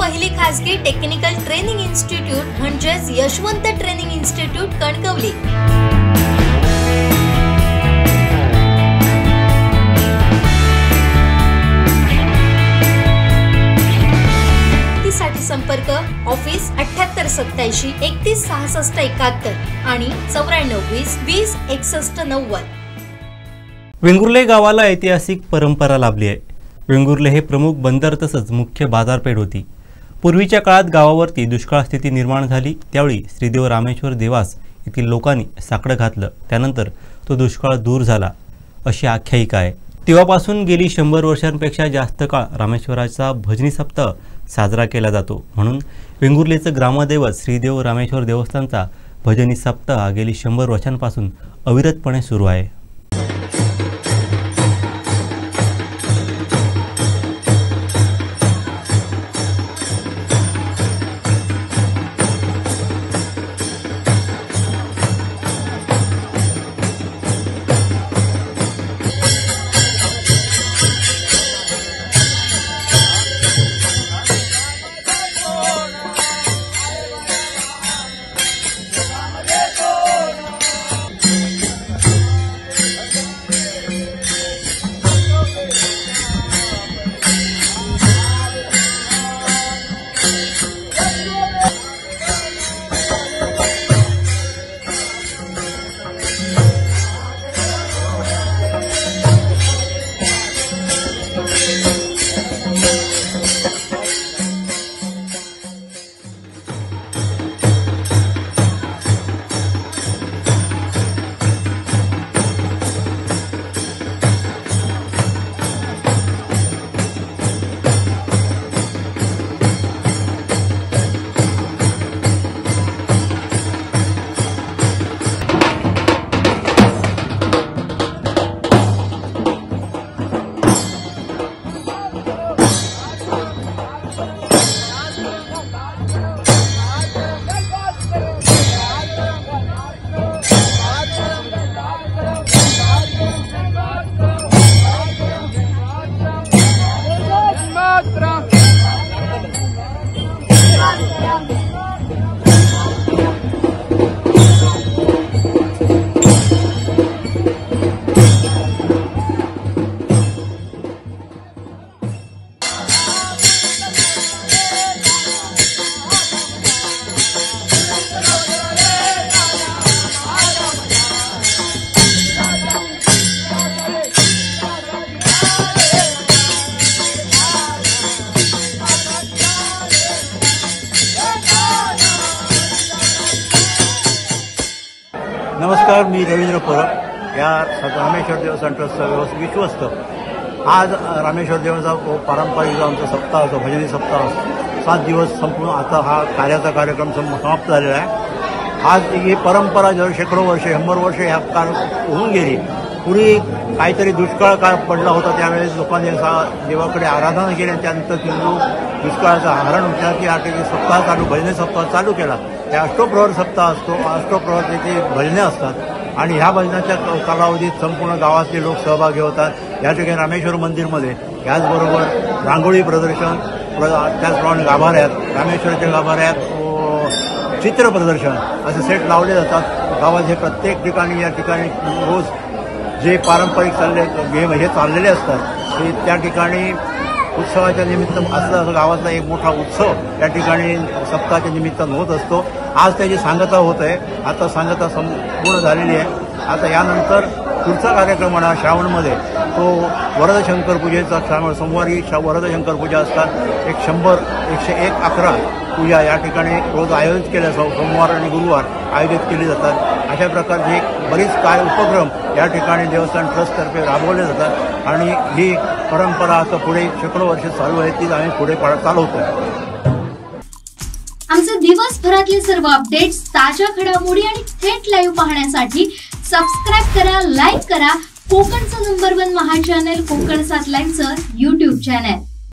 पहिली खासगी technical training institute म्हणजेच यशवंत ट्रेनिंग इन्स्टिट्यूट कणकवली। साठी संपर्क ऑफिस 7887 31 66 71 आणि 94 20 20 61 90। वेंगुर्ले गावाला ऐतिहासिक परंपरा लाभली आहे। वेंगुर्ले हे प्रमुख बंदर तसंच मुख्य बाजारपेठ होती। पूर्वीच्या काळात गावावरती दुष्काळ स्थिती निर्माण झाली, त्यावेळी श्रीदेव रामेश्वर देवास येथील लोकांनी साकडं घातलं, त्यानंतर तो दुष्काळ दूर झाला अशी आख्यायिका आहे। तेव्हापासून गेली 100 वर्षांपेक्षा जास्त काळ रामेश्वराचा भजनी सप्ताह साजरा केला जातो। म्हणून वेंगुर्लेचं ग्रामदैवत श्रीदेव रामेश्वर देवस्थानचा भजनी सप्ताह गेली 100 वर्षांपासून अविरतपणे सुरू आहे। नमस्कार, मी रवींद्र परब, या रामेश्वर देवस्थान ट्रस्टचा विश्वस्त। आज रामेश्वर देवाचा पारंपरिक जो आमचा सप्ताह असतो, भजनी सप्ताह 7 दिवस संपूर्ण आता हा कार्याचा कार्यक्रम समाप्त झालेला आहे। आज ही परंपरा शेकडो वर्ष 100 वर्ष ह्या काळ होऊन गेली। पूर्वी काहीतरी दुष्काळ काळ पडला होता, त्यावेळेस लोकांनी देवाकडे आराधना केली आणि त्यानंतर दुष्काळाचा हरण उठण्यासाठी सप्ताह चालू, भजनी सप्ताह चालू केला। हे अष्टप्रहर सप्ताह असतो, अष्टप्रहरचे भजने असतात आणि ह्या भजनाच्या कालावधीत संपूर्ण गावातले लोक सहभागी होतात। या ठिकाणी रामेश्वर मंदिरमध्ये याचबरोबर रांगोळी प्रदर्शन, त्याचप्रमाणे गाभाऱ्यात, रामेश्वरच्या गाभाऱ्यात चित्र प्रदर्शन असे सेट लावले जातात। गावात प्रत्येक ठिकाणी या ठिकाणी रोज जे पारंपरिक हे चाललेले असतात ते त्या ठिकाणी उत्सवाच्या निमित्त असं गावातला एक मोठा उत्सव त्या ठिकाणी सप्ताहाच्या निमित्तानं होत असतो। आज त्याची सांगता होत आहे, आता सांगता संपूर्ण झालेली आहे। आता यानंतर पुढचा कार्यक्रम म्हणा श्रावणमध्ये तो वरदशंकर पूजेचा सोमवारी वरदशंकर पूजा असतात। 100, 101, 11 पूजा या ठिकाणी रोज आयोजित केल्या, सोमवार आणि गुरुवार आयोजित केली जातात। अशा प्रकारचे बरीच उपक्रम या ठिकाणी देवस्थान ट्रस्टतर्फे राबवले जातात आणि ही परंपरा आता पुढे शेकडो वर्ष चालू आहे, ती आम्ही पुढे चालवतोय। आमचे दिवसभरातले सर्व अपडेट्स, ताज्या घडामोडी आणि थेट लाईव्ह पाहण्यासाठी सबस्क्राइब करा, लाईक करा कोकणचं नंबर 1 महा चॅनल कोकण 7 लाईनचं YouTube चॅनल।